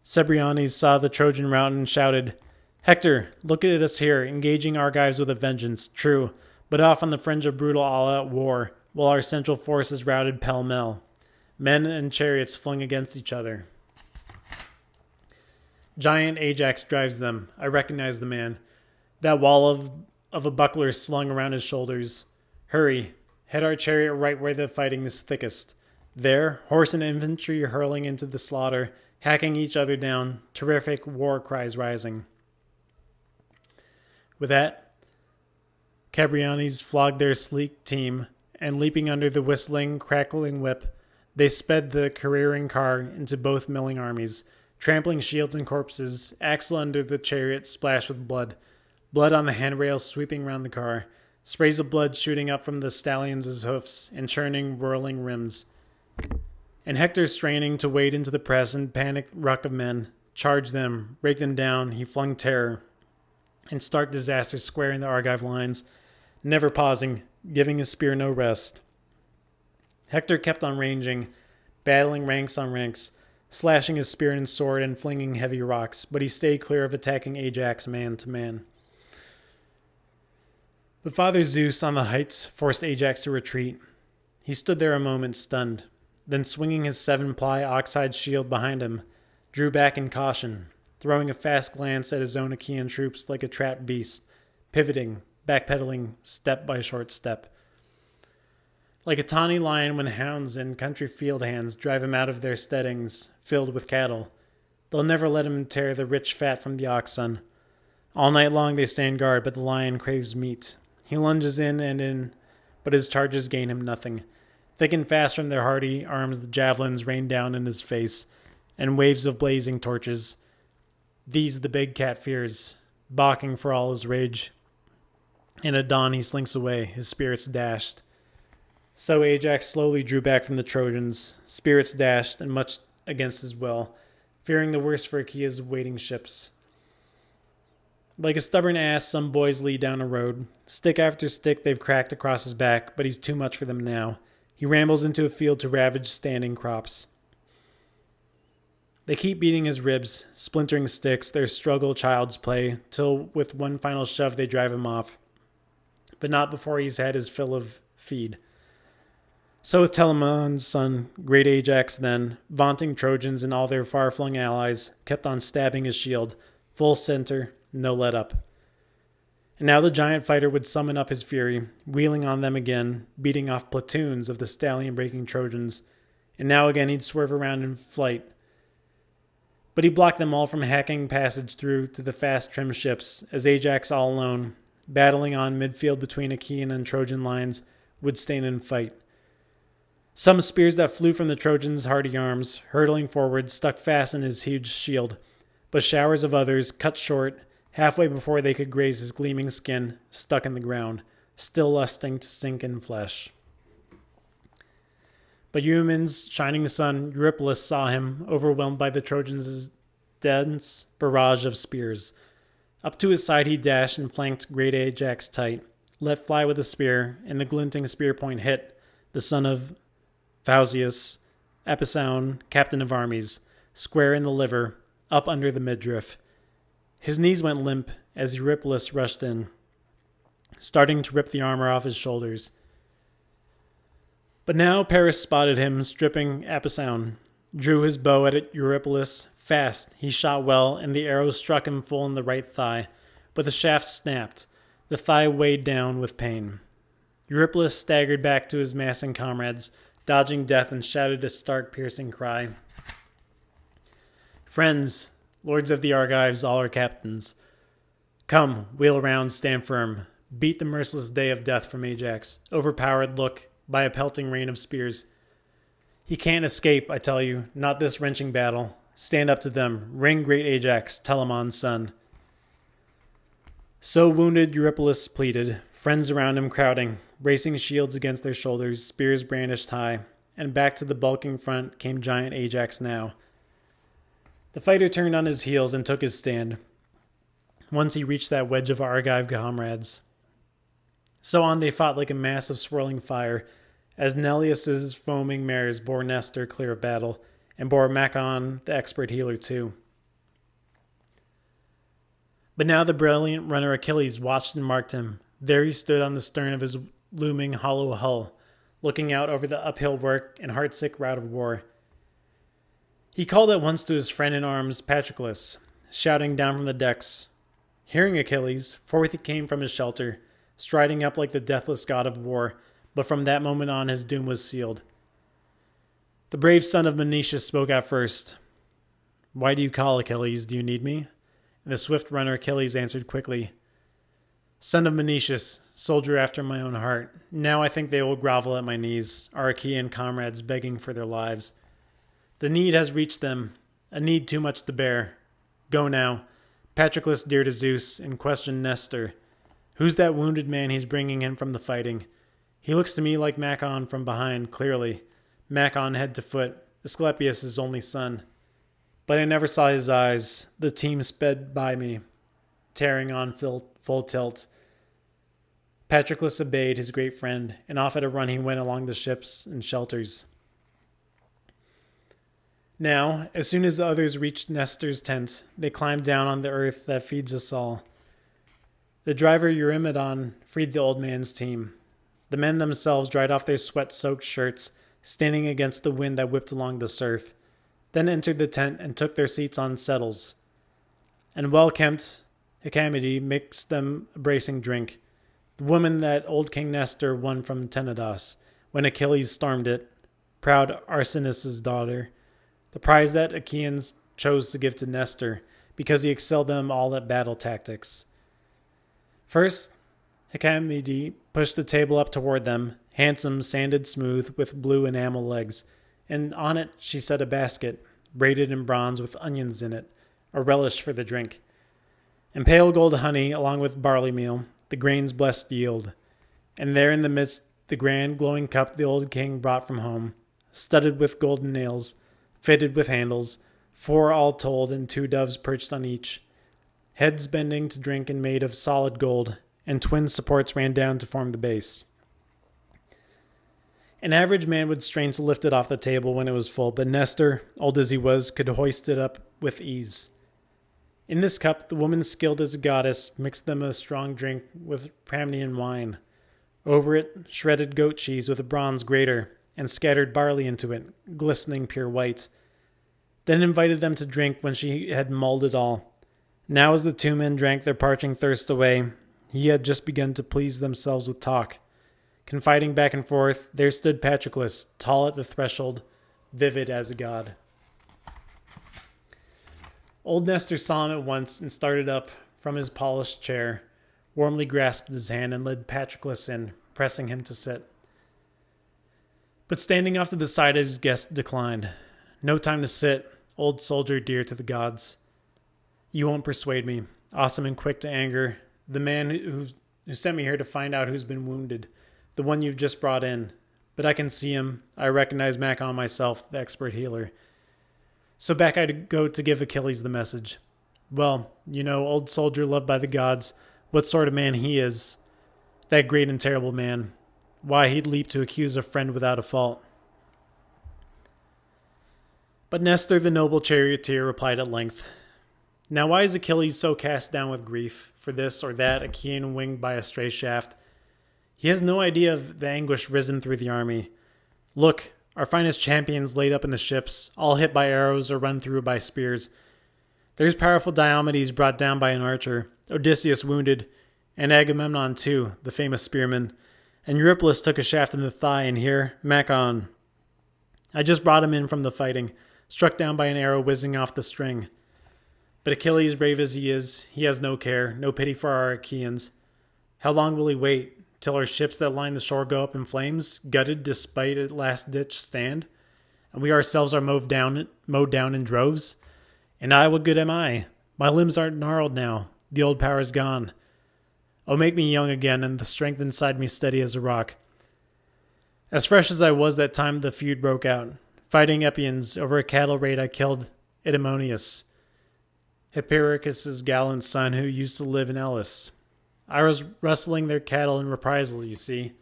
Cebriones saw the Trojan rout and shouted, "Hector, look at us here, engaging Argives with a vengeance, true, but off on the fringe of brutal all-out war, while our central force is routed pell-mell. Men and chariots flung against each other. Giant Ajax drives them. I recognize the man. That wall of a buckler slung around his shoulders. Hurry, head our chariot right where the fighting is thickest. There, horse and infantry hurling into the slaughter, hacking each other down, terrific war cries rising." With that, Cebriones flogged their sleek team, and leaping under the whistling, crackling whip, they sped the careering car into both milling armies, trampling shields and corpses, axle under the chariot splashed with blood, blood on the handrails sweeping round the car, sprays of blood shooting up from the stallions' hoofs and churning, whirling rims. And Hector, straining to wade into the press and panicked ruck of men, charged them, break them down. He flung terror and stark disaster square in the Argive lines, never pausing, giving his spear no rest. Hector kept on ranging, battling ranks on ranks, slashing his spear and sword and flinging heavy rocks, but he stayed clear of attacking Ajax man to man. But Father Zeus on the heights forced Ajax to retreat. He stood there a moment stunned, then swinging his 7-ply oxhide shield behind him, drew back in caution, throwing a fast glance at his own Achaean troops like a trapped beast, pivoting, backpedaling step by short step. Like a tawny lion when hounds and country field hands drive him out of their steadings filled with cattle, they'll never let him tear the rich fat from the oxen. All night long they stand guard, but the lion craves meat. He lunges in and in, but his charges gain him nothing. Thick and fast from their hardy arms the javelins rain down in his face, and waves of blazing torches. These the big cat fears, balking for all his rage. And at dawn he slinks away, his spirits dashed. So Ajax slowly drew back from the Trojans, spirits dashed and much against his will, fearing the worst for Achilles' waiting ships. Like a stubborn ass, some boys lead down a road. Stick after stick they've cracked across his back, but he's too much for them now. He rambles into a field to ravage standing crops. They keep beating his ribs, splintering sticks, their struggle child's play, till with one final shove they drive him off. But not before he's had his fill of feed. So with Telamon's son, great Ajax then, vaunting Trojans and all their far-flung allies, kept on stabbing his shield, full center, no let up. And now the giant fighter would summon up his fury, wheeling on them again, beating off platoons of the stallion-breaking Trojans, and now again he'd swerve around in flight. But he blocked them all from hacking passage through to the fast trim ships, as Ajax all alone, battling on midfield between Achaean and Trojan lines, would stand and fight. Some spears that flew from the Trojans' hardy arms, hurtling forward, stuck fast in his huge shield, but showers of others, cut short, halfway before they could graze his gleaming skin, stuck in the ground, still lusting to sink in flesh. But Euaemon's shining son, Eurypylus, saw him, overwhelmed by the Trojans' dense barrage of spears. Up to his side he dashed and flanked great Ajax tight, let fly with a spear, and the glinting spear point hit the son of Phausius, Episaon, captain of armies, square in the liver, up under the midriff. His knees went limp as Eurypylus rushed in, starting to rip the armor off his shoulders. But now Paris spotted him, stripping Episaon, drew his bow at Eurypylus. Fast, he shot well, and the arrow struck him full in the right thigh, but the shaft snapped, the thigh weighed down with pain. Eurypylus staggered back to his massing comrades, dodging death, and shouted a stark, piercing cry. "Friends, lords of the Argives, all our captains, come, wheel around, stand firm, beat the merciless day of death from Ajax, overpowered, look, by a pelting rain of spears. He can't escape, I tell you, not this wrenching battle. Stand up to them, ring great Ajax, Telamon's son." So wounded Eurypylus pleaded, friends around him crowding, bracing shields against their shoulders, spears brandished high, and back to the bulking front came giant Ajax now. The fighter turned on his heels and took his stand, once he reached that wedge of Argive comrades. So on they fought like a mass of swirling fire, as Neleus's foaming mares bore Nestor clear of battle, and bore Macon, the expert healer, too. But now the brilliant runner Achilles watched and marked him. There he stood on the stern of his looming hollow hull, looking out over the uphill work and heartsick rout of war. He called at once to his friend in arms, Patroclus, shouting down from the decks. Hearing Achilles, forth he came from his shelter, striding up like the deathless god of war, but from that moment on his doom was sealed. The brave son of Menoetius spoke out first. Why do you call, Achilles? Do you need me? And the swift runner Achilles answered quickly. Son of Menoetius, soldier after my own heart, now I think they will grovel at my knees, our Achaean comrades begging for their lives. The need has reached them, a need too much to bear. Go now, Patroclus dear to Zeus, and question Nestor. Who's that wounded man he's bringing in from the fighting? He looks to me like Macon from behind, clearly. Macon head to foot, Asclepius' only son. But I never saw his eyes. The team sped by me, tearing on full tilt. Patroclus obeyed his great friend, and off at a run he went along the ships and shelters. Now, as soon as the others reached Nestor's tent, they climbed down on the earth that feeds us all. The driver Eurymedon freed the old man's team. The men themselves dried off their sweat-soaked shirts, standing against the wind that whipped along the surf, then entered the tent and took their seats on settles. And well-kempt Hecamede mixed them a bracing drink, the woman that old King Nestor won from Tenedos, when Achilles stormed it, proud Arsinus' daughter, the prize that Achaeans chose to give to Nestor, because he excelled them all at battle tactics. First, Hecamede pushed the table up toward them, handsome, sanded smooth, with blue enamel legs, and on it she set a basket, braided in bronze with onions in it, a relish for the drink, and pale gold honey along with barley meal, the grain's blessed yield. And there in the midst the grand glowing cup the old king brought from home, studded with golden nails, fitted with handles, 4 all told, and 2 doves perched on each, heads bending to drink and made of solid gold, and twin supports ran down to form the base. An average man would strain to lift it off the table when it was full, but Nestor, old as he was, could hoist it up with ease. In this cup, the woman skilled as a goddess mixed them a strong drink with Pramnian wine. Over it, shredded goat cheese with a bronze grater, and scattered barley into it, glistening pure white. Then invited them to drink when she had mulled it all. Now as the 2 men drank their parching thirst away, he had just begun to please themselves with talk. Confiding back and forth, there stood Patroclus, tall at the threshold, vivid as a god. Old Nestor saw him at once and started up from his polished chair, warmly grasped his hand and led Patroclus in, pressing him to sit. But standing off to the side his guest declined. No time to sit, old soldier dear to the gods. You won't persuade me, awesome and quick to anger, the man who sent me here to find out who's been wounded, the one you've just brought in. But I can see him. I recognize Macon myself, the expert healer. So back I go to give Achilles the message. Well, you know, old soldier loved by the gods, what sort of man he is. That great and terrible man. Why, he'd leap to accuse a friend without a fault. But Nestor, the noble charioteer, replied at length, Now why is Achilles so cast down with grief for this or that Achaean winged by a stray shaft? He has no idea of the anguish risen through the army. Look, our finest champions laid up in the ships, all hit by arrows or run through by spears. There's powerful Diomedes brought down by an archer, Odysseus wounded, and Agamemnon too, the famous spearman. And Eurypylus took a shaft in the thigh, and here, Macon. I just brought him in from the fighting, struck down by an arrow whizzing off the string. But Achilles, brave as he is, he has no care, no pity for our Achaeans. How long will he wait? Till our ships that line the shore go up in flames, gutted despite a last-ditch stand? And we ourselves are mowed down in droves? And I, what good am I? My limbs aren't gnarled now. The old power is gone. Oh, make me young again, and the strength inside me steady as a rock. As fresh as I was that time the feud broke out. Fighting Epians, over a cattle raid I killed Idomeneus, Hipparchus' gallant son who used to live in Elis. I was rustling their cattle in reprisal, you see,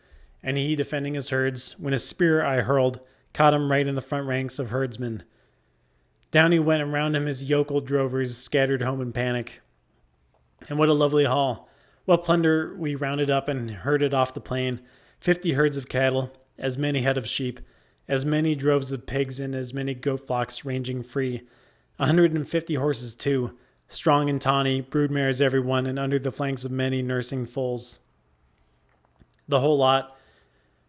and he, defending his herds, when a spear I hurled, caught him right in the front ranks of herdsmen. Down he went, and round him his yokel drovers scattered home in panic. And what a lovely haul! What plunder we rounded up and herded off the plain. 50 herds of cattle, as many head of sheep, as many droves of pigs, and as many goat flocks ranging free. 150 horses too, strong and tawny, brood mares every one, and under the flanks of many nursing foals. The whole lot.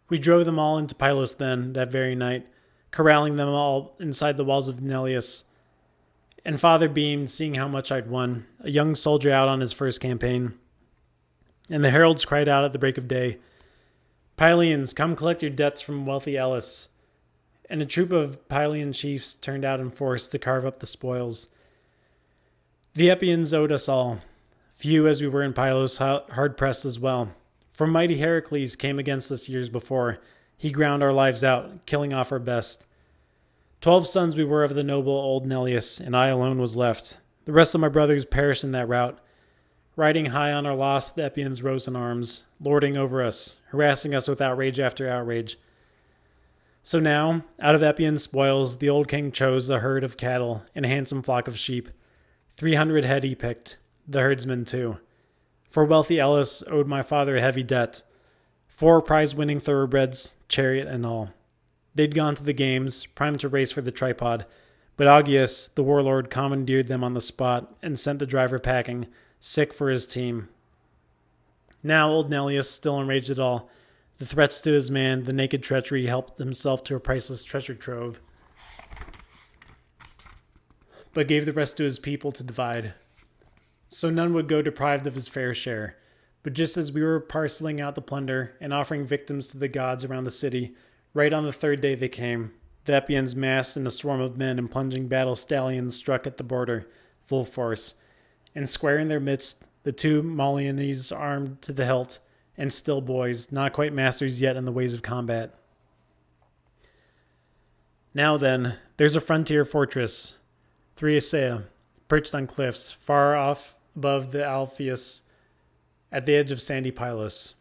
We drove them all into Pylos then, that very night, corralling them all inside the walls of Neleus. And father beamed, seeing how much I'd won, a young soldier out on his first campaign. And the heralds cried out at the break of day, Pylians, come collect your debts from wealthy Elis. And a troop of Pylian chiefs turned out in force to carve up the spoils. The Epeans owed us all, few as we were in Pylos, hard-pressed as well. For mighty Heracles came against us years before. He ground our lives out, killing off our best. 12 sons we were of the noble old Neleus, and I alone was left. The rest of my brothers perished in that rout. Riding high on our loss, the Epeans rose in arms, lording over us, harassing us with outrage after outrage. So now, out of Epean spoils, the old king chose a herd of cattle and a handsome flock of sheep. 300 head he picked, the herdsmen too. For wealthy Elis owed my father a heavy debt. 4 prize-winning thoroughbreds, chariot and all. They'd gone to the games, primed to race for the tripod, but Augeas, the warlord, commandeered them on the spot and sent the driver packing, sick for his team. Now old Neleus, still enraged at all, the threats to his man, the naked treachery, helped himself to a priceless treasure trove, but gave the rest to his people to divide. So none would go deprived of his fair share. But just as we were parceling out the plunder and offering victims to the gods around the city, right on the 3rd day they came. The Epeans massed in a swarm of men, and plunging battle stallions struck at the border, full force. And square in their midst, the 2 Molianes armed to the hilt, and still boys, not quite masters yet in the ways of combat. Now then, there's a frontier fortress, Thriacea, perched on cliffs, far off above the Alpheus, at the edge of sandy Pylos.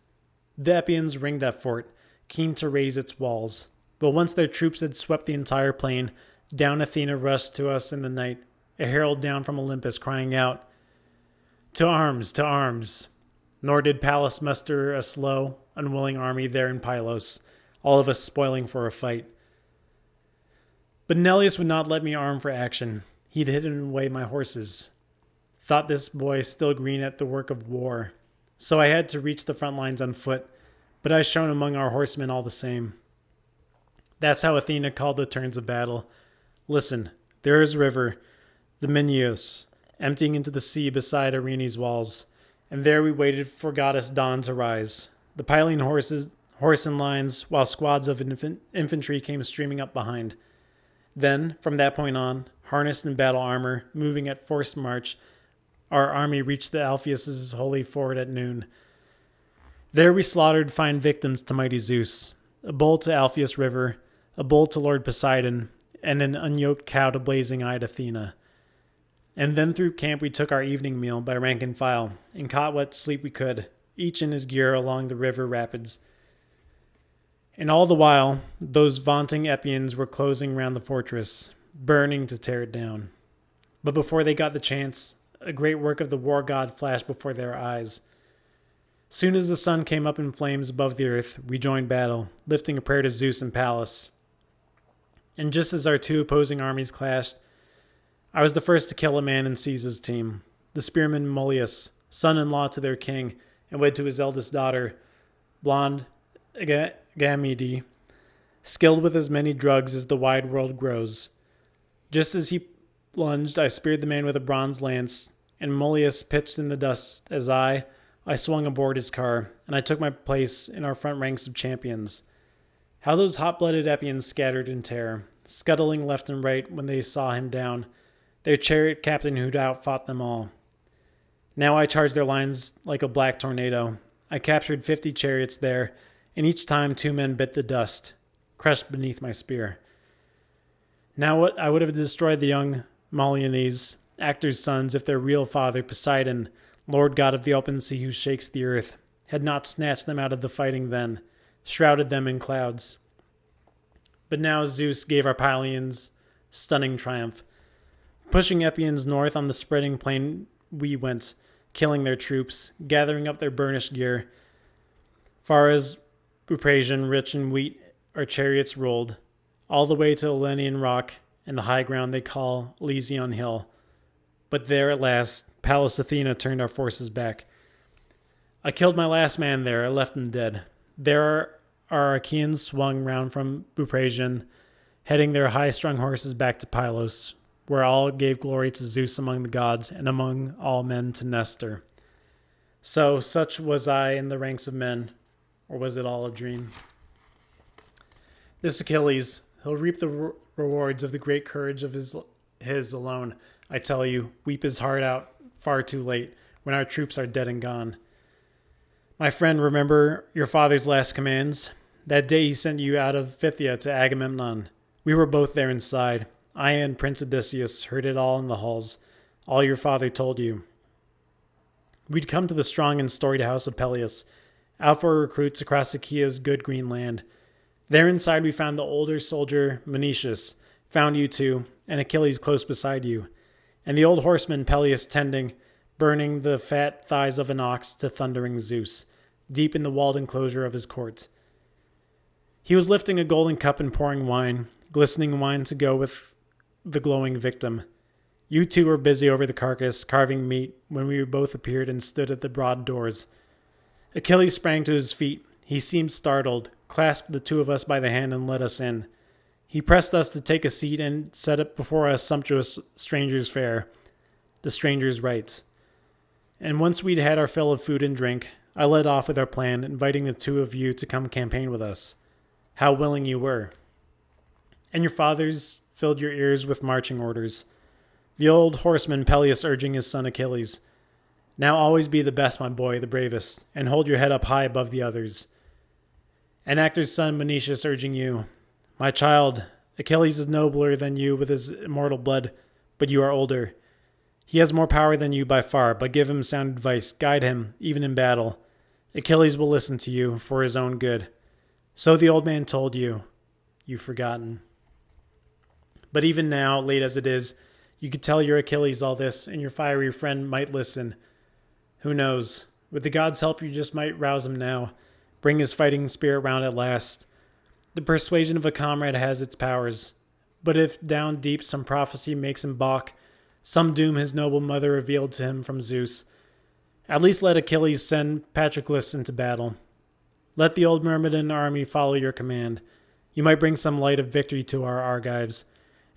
The Epeans ringed that fort, keen to raise its walls. But once their troops had swept the entire plain, down Athena rushed to us in the night, a herald down from Olympus crying out, To arms, to arms! Nor did Pallas muster a slow, unwilling army there in Pylos, all of us spoiling for a fight. But Neleus would not let me arm for action. He'd hidden away my horses. Thought this boy still green at the work of war. So I had to reach the front lines on foot, but I shone among our horsemen all the same. That's how Athena called the turns of battle. Listen, there is river, the Minyos, emptying into the sea beside Arene's walls, and there we waited for goddess Dawn to rise. The Pylian horse in lines, while squads of infantry came streaming up behind. Then, from that point on, harnessed in battle armor, moving at forced march, our army reached the Alpheus' holy ford at noon. There we slaughtered fine victims to mighty Zeus, a bull to Alpheus River, a bull to Lord Poseidon, and an unyoked cow to blazing-eyed Athena. And then through camp we took our evening meal by rank and file, and caught what sleep we could, each in his gear along the river rapids. And all the while, those vaunting Epeans were closing round the fortress, burning to tear it down. But before they got the chance, a great work of the war god flashed before their eyes. Soon as the sun came up in flames above the earth, we joined battle, lifting a prayer to Zeus and Pallas. And just as our 2 opposing armies clashed, I was the first to kill a man and seize his team, the spearman Mollius, son-in-law to their king, and wed to his eldest daughter, blonde Agamemnon, skilled with as many drugs as the wide world grows. Just as he lunged, I speared the man with a bronze lance, and Mollius pitched in the dust as I swung aboard his car, and I took my place in our front ranks of champions. How those hot-blooded Epeans scattered in terror, scuttling left and right when they saw him down, their chariot captain who'd outfought them all. Now I charged their lines like a black tornado. I captured 50 chariots there, and each time 2 men bit the dust, crushed beneath my spear. Now I would have destroyed the young Molianes, actors' sons, if their real father, Poseidon, Lord God of the open sea who shakes the earth, had not snatched them out of the fighting then, shrouded them in clouds. But now Zeus gave our Pylians stunning triumph. Pushing Epeans north on the spreading plain we went, killing their troops, gathering up their burnished gear. Far as Buprasian, rich in wheat, our chariots rolled, all the way to Elenian rock and the high ground they call Elysion hill. But there at last, Pallas Athena turned our forces back. I killed my last man there, I left him dead. There our Achaeans swung round from Buprasian, heading their high-strung horses back to Pylos, where all gave glory to Zeus among the gods, and among all men to Nestor. So such was I in the ranks of men, or was it all a dream? This Achilles, he'll reap the rewards of the great courage of his alone. I tell you, weep his heart out far too late, when our troops are dead and gone. My friend, remember your father's last commands? That day he sent you out of Phthia to Agamemnon. We were both there inside. I and Prince Odysseus heard it all in the halls. All your father told you. We'd come to the strong and storied house of Peleus, out for recruits across Achaea's good green land. There inside we found the older soldier Menoetius, found you too, and Achilles close beside you, and the old horseman Peleus tending, burning the fat thighs of an ox to thundering Zeus, deep in the walled enclosure of his court. He was lifting a golden cup and pouring wine, glistening wine to go with the glowing victim. You two were busy over the carcass, carving meat, when we both appeared and stood at the broad doors. Achilles sprang to his feet. He seemed startled, clasped the two of us by the hand and led us in. He pressed us to take a seat and set up before us sumptuous stranger's fare, the stranger's rights. And once we'd had our fill of food and drink, I led off with our plan, inviting the two of you to come campaign with us. How willing you were. And your fathers filled your ears with marching orders. The old horseman Peleus urging his son Achilles, now always be the best, my boy, the bravest, and hold your head up high above the others. And Actor's son Menoetius urging you, my child, Achilles is nobler than you with his immortal blood, but you are older. He has more power than you by far, but give him sound advice, guide him, even in battle. Achilles will listen to you for his own good. So the old man told you, you've forgotten. But even now, late as it is, you could tell your Achilles all this, and your fiery friend might listen. Who knows? With the gods' help, you just might rouse him now, bring his fighting spirit round at last. The persuasion of a comrade has its powers, but if down deep some prophecy makes him balk, some doom his noble mother revealed to him from Zeus, at least let Achilles send Patroclus into battle. Let the old Myrmidon army follow your command. You might bring some light of victory to our Argives,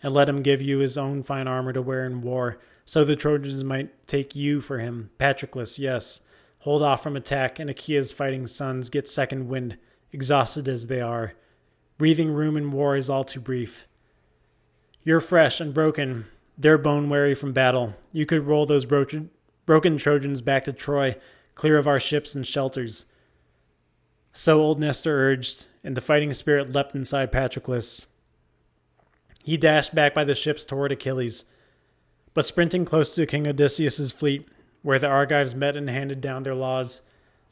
and let him give you his own fine armor to wear in war, so the Trojans might take you for him. Patroclus, yes, hold off from attack, and Achaea's fighting sons get second wind, exhausted as they are. Breathing room in war is all too brief. You're fresh and broken. They're bone-weary from battle. You could roll those broken Trojans back to Troy, clear of our ships and shelters. So old Nestor urged, and the fighting spirit leapt inside Patroclus. He dashed back by the ships toward Achilles, but sprinting close to King Odysseus' fleet, where the Argives met and handed down their laws,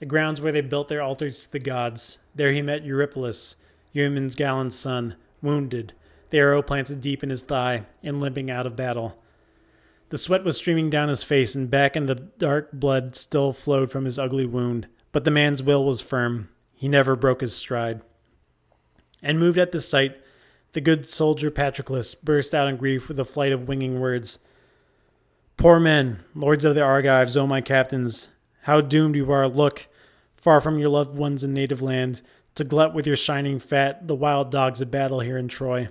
the grounds where they built their altars to the gods, there he met Eurypylus, Euaemon's gallant son, wounded, the arrow planted deep in his thigh, and limping out of battle. The sweat was streaming down his face, and back and the dark blood still flowed from his ugly wound, but the man's will was firm. He never broke his stride. And moved at this sight, the good soldier Patroclus burst out in grief with a flight of winging words. Poor men, lords of the Argives, O my captains, how doomed you are, look, far from your loved ones in native land, to glut with your shining fat the wild dogs of battle here in Troy.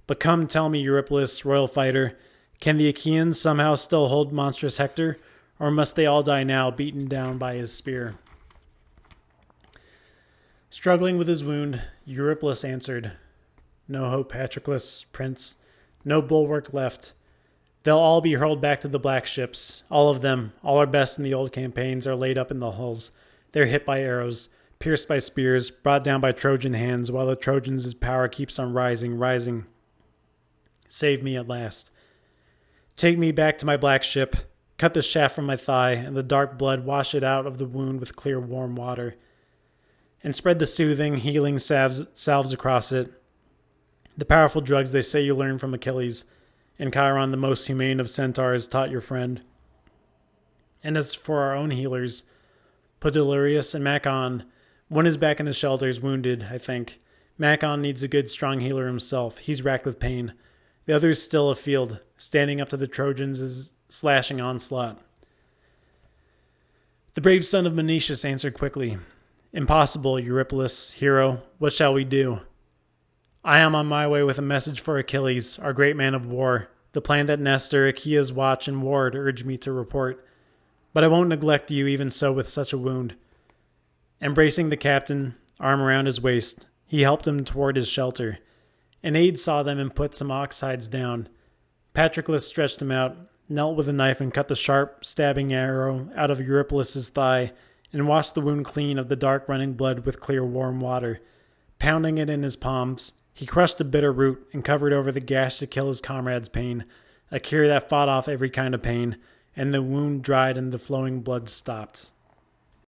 But come, tell me, Eurypylus, royal fighter, can the Achaeans somehow still hold monstrous Hector, or must they all die now, beaten down by his spear? Struggling with his wound, Eurypylus answered, No hope, Patroclus, prince, no bulwark left. They'll all be hurled back to the black ships. All of them, all our best in the old campaigns, are laid up in the hulls. They're hit by arrows, pierced by spears, brought down by Trojan hands, while the Trojans' power keeps on rising. Save me at last. Take me back to my black ship, cut the shaft from my thigh, and the dark blood wash it out of the wound with clear warm water, and spread the soothing, healing salves across it, the powerful drugs they say you learned from Achilles, and Chiron, the most humane of centaurs, taught your friend. And as for our own healers, Podalirius and Macon, one is back in the shelters, wounded, I think. Macon needs a good, strong healer himself. He's racked with pain. The other is still afield, standing up to the Trojans' slashing onslaught. The brave son of Menetius answered quickly, "Impossible, Eurypylus, hero. What shall we do? I am on my way with a message for Achilles, our great man of war, the plan that Nestor, Achaea's watch and ward, urged me to report. But I won't neglect you even so with such a wound." Embracing the captain, arm around his waist, he helped him toward his shelter. An aide saw them and put some ox hides down. Patroclus stretched him out, knelt with a knife and cut the sharp, stabbing arrow out of Eurypylus' thigh, and washed the wound clean of the dark running blood with clear warm water. Pounding it in his palms, he crushed a bitter root and covered over the gash to kill his comrade's pain, a cure that fought off every kind of pain, and the wound dried and the flowing blood stopped.